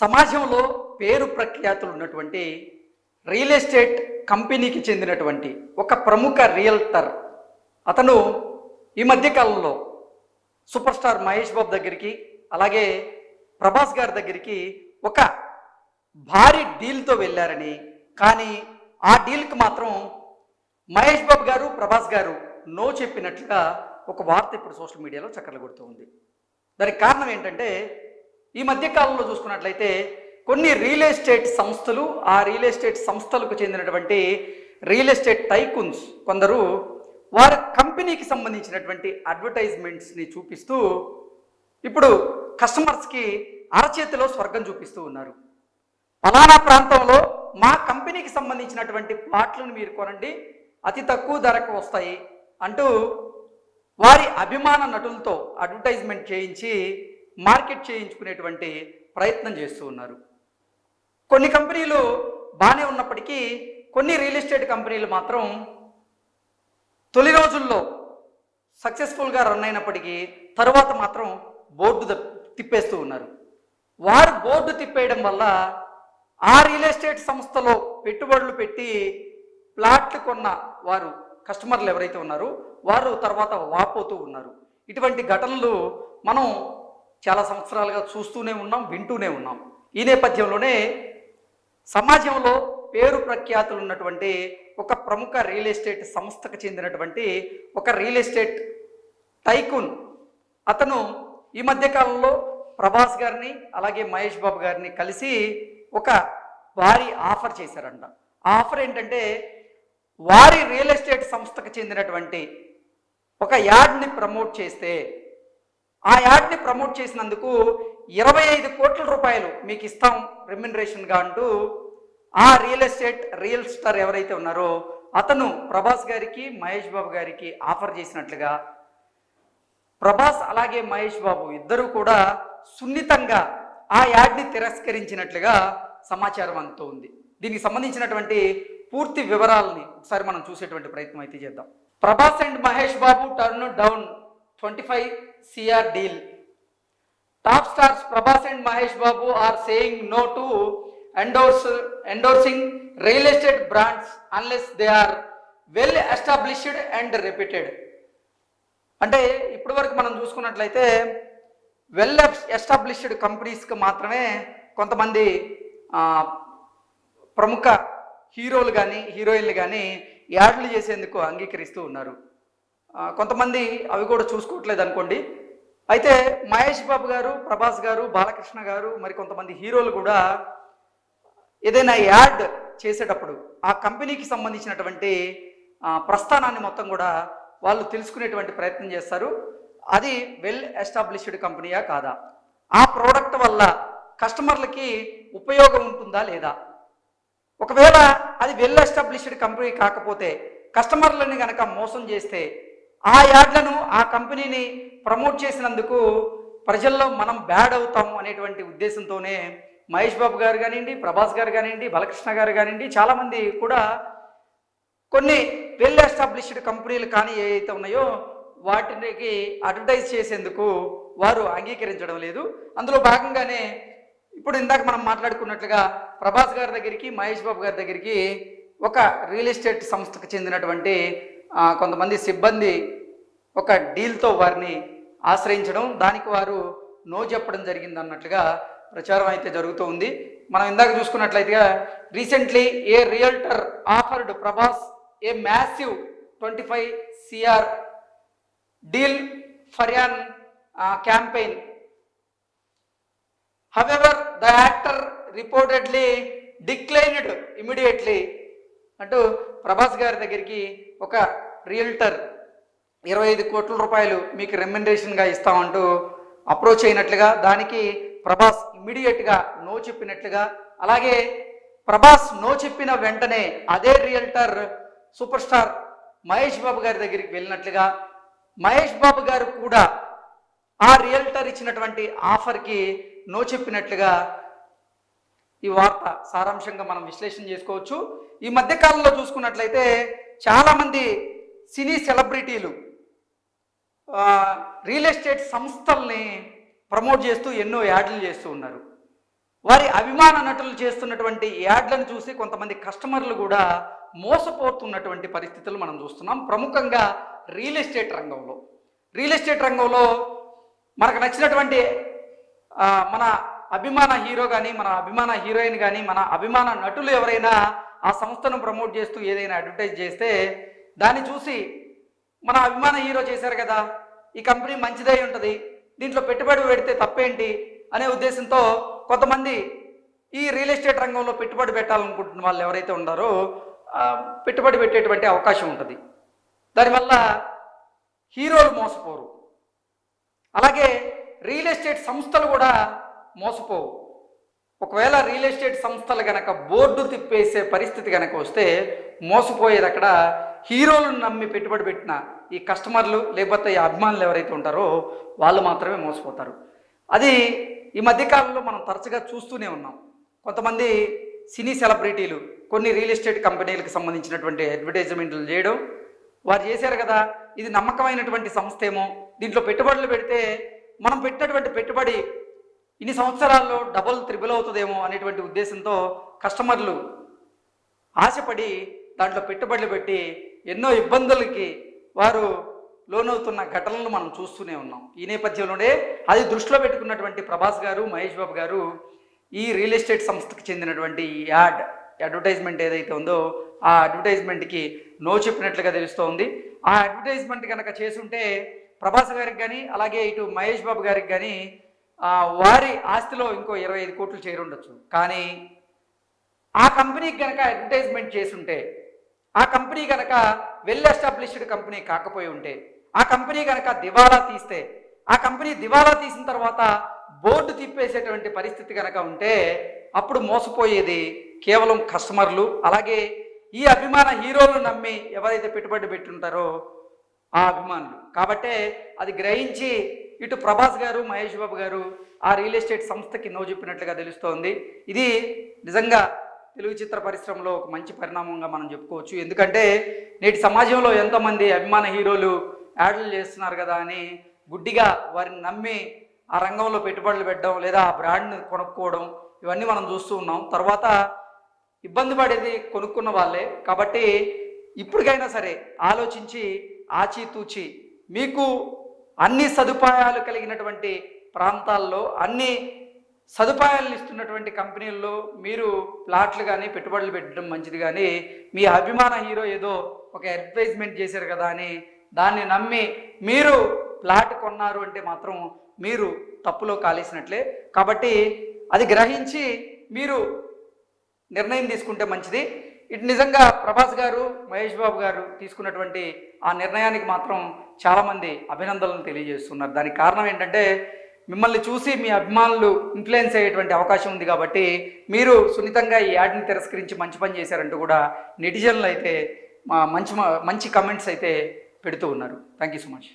సమాజంలో పేరు ప్రఖ్యాతులు ఉన్నటువంటి రియల్ ఎస్టేట్ కంపెనీకి చెందినటువంటి ఒక ప్రముఖ రియల్టర్ అతను ఈ మధ్య కాలంలో సూపర్ స్టార్ మహేష్ బాబు దగ్గరికి అలాగే ప్రభాస్ గారి దగ్గరికి ఒక భారీ డీల్తో వెళ్ళారని, కానీ ఆ డీల్కి మాత్రం మహేష్ బాబు గారు ప్రభాస్ గారు నో చెప్పినట్లుగా ఒక వార్త ఇప్పుడు సోషల్ మీడియాలో చక్కర్లు కొడుతూ ఉంది. దానికి కారణం ఏంటంటే, ఈ మధ్య కాలంలో చూసుకున్నట్లయితే కొన్ని రియల్ ఎస్టేట్ సంస్థలు, ఆ రియల్ ఎస్టేట్ సంస్థలకు చెందినటువంటి రియల్ ఎస్టేట్ టైకూన్స్ కొందరు వారి కంపెనీకి సంబంధించినటువంటి అడ్వర్టైజ్మెంట్స్ని చూపిస్తూ ఇప్పుడు కస్టమర్స్కి అరచేతిలో స్వర్గం చూపిస్తూ ఉన్నారు. ఫలానా ప్రాంతంలో మా కంపెనీకి సంబంధించినటువంటి ప్లాట్లను మీరు కొనండి, అతి తక్కువ ధరకు వస్తాయి అంటూ వారి అభిమాన నటులతో అడ్వర్టైజ్మెంట్ చేయించి మార్కెట్ చేయించుకునేటువంటి ప్రయత్నం చేస్తూ ఉన్నారు. కొన్ని కంపెనీలు బాగానే ఉన్నప్పటికీ కొన్ని రియల్ ఎస్టేట్ కంపెనీలు మాత్రం తొలి రోజుల్లో సక్సెస్ఫుల్గా రన్ అయినప్పటికీ తరువాత మాత్రం బోర్డు తిప్పేస్తూ ఉన్నారు. వారు బోర్డు తిప్పేయడం వల్ల ఆ రియల్ ఎస్టేట్ సంస్థలో పెట్టుబడులు పెట్టి ప్లాట్లు కొన్న వారు కస్టమర్లు ఎవరైతే ఉన్నారో వారు తర్వాత వాపోతూ ఉన్నారు. ఇటువంటి ఘటనలు మనం చాలా సంవత్సరాలుగా చూస్తూనే ఉన్నాం, వింటూనే ఉన్నాం. ఈ నేపథ్యంలోనే సమాజంలో పేరు ప్రఖ్యాతులు ఉన్నటువంటి ఒక ప్రముఖ రియల్ ఎస్టేట్ సంస్థకు చెందినటువంటి ఒక రియల్ ఎస్టేట్ టైకూన్ అతను ఈ మధ్యకాలంలో ప్రభాస్ గారిని అలాగే మహేష్ బాబు గారిని కలిసి ఒక భారీ ఆఫర్ చేశారంట. ఆ ఆఫర్ ఏంటంటే, వారి రియల్ ఎస్టేట్ సంస్థకు చెందినటువంటి ఒక యాడ్ని ప్రమోట్ చేస్తే ఆ యాడ్ని ప్రమోట్ చేసినందుకు 25 కోట్ల రూపాయలు మీకు ఇస్తాం రెమ్యునరేషన్గా అంటూ ఆ రియల్ స్టార్ ఎవరైతే ఉన్నారో అతను ప్రభాస్ గారికి మహేష్ బాబు గారికి ఆఫర్ చేసినట్లుగా, ప్రభాస్ అలాగే మహేష్ బాబు ఇద్దరూ కూడా సున్నితంగా ఆ యాడ్ని తిరస్కరించినట్లుగా సమాచారం అందుతూ ఉంది. దీనికి సంబంధించినటువంటి పూర్తి వివరాలని ఒకసారి మనం చూసేటువంటి ప్రయత్నం అయితే చేద్దాం. Prabhas and Mahesh Babu turn down 25 CR deal. Top stars Prabhas and Mahesh Babu are saying no to endorsing real estate brands unless they are well established and reputed. అంటే ఇప్పటి వరకు మనం చూసుకున్నట్లయితే వెల్ ఎస్టాబ్లిష్డ్ కంపెనీస్కి మాత్రమే కొంతమంది ప్రముఖ హీరోలు కానీ హీరోయిన్లు కానీ యాడ్లు చేసేందుకు అంగీకరిస్తూ ఉన్నారు. కొంతమంది అవి కూడా చూసుకోవట్లేదు అనుకోండి. అయితే మహేష్ బాబు గారు, ప్రభాస్ గారు, బాలకృష్ణ గారు, మరి కొంతమంది హీరోలు కూడా ఏదైనా యాడ్ చేసేటప్పుడు ఆ కంపెనీకి సంబంధించినటువంటి ప్రస్థానాన్ని మొత్తం కూడా వాళ్ళు తెలుసుకునేటువంటి ప్రయత్నం చేస్తారు. అది వెల్ ఎస్టాబ్లిష్డ్ కంపెనీయా కాదా, ఆ ప్రోడక్ట్ వల్ల కస్టమర్లకి ఉపయోగం ఉంటుందా లేదా, ఒకవేళ అది వెల్ ఎస్టాబ్లిష్డ్ కంపెనీ కాకపోతే కస్టమర్లని కనుక మోసం చేస్తే ఆ యాడ్లను ఆ కంపెనీని ప్రమోట్ చేసినందుకు ప్రజల్లో మనం బ్యాడ్ అవుతాము అనేటువంటి ఉద్దేశంతోనే మహేష్ బాబు గారు కానివ్వండి, ప్రభాస్ గారు కానివ్వండి, బాలకృష్ణ గారు కానివ్వండి, చాలామంది కూడా కొన్ని వెల్ ఎస్టాబ్లిష్డ్ కంపెనీలు కానీ ఏవైతే ఉన్నాయో వాటికి అడ్వర్టైజ్ చేసేందుకు వారు అంగీకరించడం లేదు. అందులో భాగంగానే ఇప్పుడు ఇందాక మనం మాట్లాడుకున్నట్లుగా ప్రభాస్ గారి దగ్గరికి, మహేష్ బాబు గారి దగ్గరికి ఒక రియల్ ఎస్టేట్ సంస్థకు చెందినటువంటి కొంతమంది సిబ్బంది ఒక డీల్తో వారిని ఆశ్రయించడం, దానికి వారు నో చెప్పడం జరిగింది అన్నట్లుగా ప్రచారం అయితే జరుగుతూ ఉంది. మనం ఇందాక చూసుకున్నట్లయితే recently A realtor offered Prabhas a massive 25 CR deal for an campaign. However, the actor reportedly declined immediately. అంటూ ప్రభాస్ గారి దగ్గరికి ఒక రియల్టర్ 25 కోట్ల రూపాయలు మీకు రెమ్యునరేషన్గా ఇస్తామంటూ అప్రోచ్ అయినట్లుగా, దానికి ప్రభాస్ ఇమ్మీడియట్గా నో చెప్పినట్లుగా, అలాగే ప్రభాస్ నో చెప్పిన వెంటనే అదే realtor super star Mahesh Babu గారి దగ్గరికి వెళ్ళినట్లుగా, మహేష్ బాబు గారు కూడా ఆ రియల్టర్ ఇచ్చినటువంటి ఆఫర్కి నో చెప్పినట్లుగా ఈ వార్త సారాంశంగా మనం విశ్లేషణ చేసుకోవచ్చు. ఈ మధ్యకాలంలో చూసుకున్నట్లయితే చాలామంది సినీ సెలబ్రిటీలు రియల్ ఎస్టేట్ సంస్థల్ని ప్రమోట్ చేస్తూ ఎన్నో యాడ్లు చేస్తూ ఉన్నారు. వారి అభిమాన నటులు చేస్తున్నటువంటి యాడ్లను చూసి కొంతమంది కస్టమర్లు కూడా మోసపోతున్నటువంటి పరిస్థితులు మనం చూస్తున్నాం. ప్రముఖంగా రియల్ ఎస్టేట్ రంగంలో మనకు నచ్చినటువంటి మన అభిమాన హీరో కానీ, మన అభిమాన హీరోయిన్ కానీ, మన అభిమాన నటులు ఎవరైనా ఆ సంస్థను ప్రమోట్ చేస్తూ ఏదైనా అడ్వర్టైజ్ చేస్తే దాన్ని చూసి మన అభిమాన హీరో చేశారు కదా, ఈ కంపెనీ మంచిదై ఉంటుంది, దీంట్లో పెట్టుబడి పెడితే తప్పేంటి అనే ఉద్దేశంతో కొంతమంది ఈ రియల్ ఎస్టేట్ రంగంలో పెట్టుబడి పెట్టాలనుకుంటున్న వాళ్ళు ఎవరైతే ఉన్నారో పెట్టుబడి పెట్టేటువంటి అవకాశం ఉంటుంది. దానివల్ల హీరోలు మోసపోరు, అలాగే రియల్ ఎస్టేట్ సంస్థలు కూడా మోసపోవు. ఒకవేళ రియల్ ఎస్టేట్ సంస్థలు కనుక బోర్డు తిప్పేసే పరిస్థితి కనుక వస్తే మోసపోయేది అక్కడ హీరోలను నమ్మి పెట్టుబడి పెట్టిన ఈ కస్టమర్లు లేకపోతే ఈ అభిమానులు ఎవరైతే ఉంటారో వాళ్ళు మాత్రమే మోసపోతారు. అది ఈ మధ్యకాలంలో మనం తరచుగా చూస్తూనే ఉన్నాం. కొంతమంది సినీ సెలబ్రిటీలు కొన్ని రియల్ ఎస్టేట్ కంపెనీలకు సంబంధించినటువంటి అడ్వర్టైజ్మెంట్లు చేయడం, వారు చేశారు కదా, ఇది నమ్మకమైనటువంటి సంస్థ ఏమో, దీంట్లో పెట్టుబడులు పెడితే మనం పెట్టినటువంటి పెట్టుబడి ఇన్ని సంవత్సరాల్లో డబుల్ త్రిబుల్ అవుతుందేమో అనేటువంటి ఉద్దేశంతో కస్టమర్లు ఆశపడి దాంట్లో పెట్టుబడులు పెట్టి ఎన్నో ఇబ్బందులకి వారు లోనవుతున్న ఘటనలను మనం చూస్తూనే ఉన్నాం. ఈ నేపథ్యంలోనే అది దృష్టిలో పెట్టుకున్నటువంటి ప్రభాస్ గారు, మహేష్ బాబు గారు ఈ రియల్ ఎస్టేట్ సంస్థకు చెందినటువంటి అడ్వర్టైజ్మెంట్ ఏదైతే ఉందో ఆ అడ్వర్టైజ్మెంట్కి నో చెప్పినట్లుగా తెలుస్తోంది. ఆ అడ్వర్టైజ్మెంట్ కనుక చేసుంటే ప్రభాస్ గారికి కానీ అలాగే ఇటు మహేష్ బాబు గారికి కానీ వారి ఆస్తిలో ఇంకో 25 కోట్లు చేరుండొచ్చు. కానీ ఆ కంపెనీకి కనుక అడ్వర్టైజ్మెంట్ చేసుంటే, ఆ కంపెనీ కనుక వెల్ ఎస్టాబ్లిష్డ్ కంపెనీ కాకపోయి ఉంటే, ఆ కంపెనీ కనుక దివాలా తీస్తే, ఆ కంపెనీ దివాలా తీసిన తర్వాత బోర్డు తిప్పేసేటువంటి పరిస్థితి కనుక ఉంటే అప్పుడు మోసపోయేది కేవలం కస్టమర్లు, అలాగే ఈ అభిమాన హీరోలను నమ్మి ఎవరైతే పెట్టుబడి పెట్టుంటారో ఆ అభిమానులు. కాబట్టే అది గ్రహించి ఇటు ప్రభాస్ గారు, మహేష్ బాబు గారు ఆ రియల్ ఎస్టేట్ సంస్థకి నో చెప్పినట్లుగా తెలుస్తోంది. ఇది నిజంగా తెలుగు చిత్ర పరిశ్రమలో ఒక మంచి పరిణామంగా మనం చెప్పుకోవచ్చు. ఎందుకంటే నేటి సమాజంలో ఎంతోమంది అభిమాన హీరోలు యాడ్లు చేస్తున్నారు కదా అని గుడ్డిగా వారిని నమ్మి ఆ రంగంలో పెట్టుబడులు పెట్టడం లేదా ఆ బ్రాండ్ని కొనుక్కోవడం ఇవన్నీ మనం చూస్తూ ఉన్నాం. తర్వాత ఇబ్బంది పడేది కొనుక్కున్న వాళ్ళే. కాబట్టి ఇప్పటికైనా సరే ఆలోచించి ఆచితూచి మీకు అన్ని సదుపాయాలు కలిగినటువంటి ప్రాంతాల్లో అన్ని సదుపాయాలను ఇస్తున్నటువంటి కంపెనీల్లో మీరు ప్లాట్లు కానీ పెట్టుబడులు పెట్టడం మంచిది. కానీ మీ అభిమాన హీరో ఏదో ఒక అడ్వర్టైజ్మెంట్ చేశారు కదా అని దాన్ని నమ్మి మీరు ప్లాట్ కొన్నారు అంటే మాత్రం మీరు తప్పులో కాలేసినట్లే. కాబట్టి అది గ్రహించి మీరు నిర్ణయం తీసుకుంటే మంచిది. ఇటు నిజంగా ప్రభాస్ గారు, మహేష్ బాబు గారు తీసుకున్నటువంటి ఆ నిర్ణయానికి మాత్రం చాలామంది అభినందనలు తెలియజేస్తున్నారు. దానికి కారణం ఏంటంటే మిమ్మల్ని చూసి మీ అభిమానులు ఇన్ఫ్లుయెన్స్ అయ్యేటువంటి అవకాశం ఉంది. కాబట్టి మీరు సున్నితంగా ఈ యాడ్ని తిరస్కరించి మంచి పని చేశారంటూ కూడా నెటిజన్లు అయితే మంచి కమెంట్స్ అయితే పెడుతూ ఉన్నారు. Thank you so much.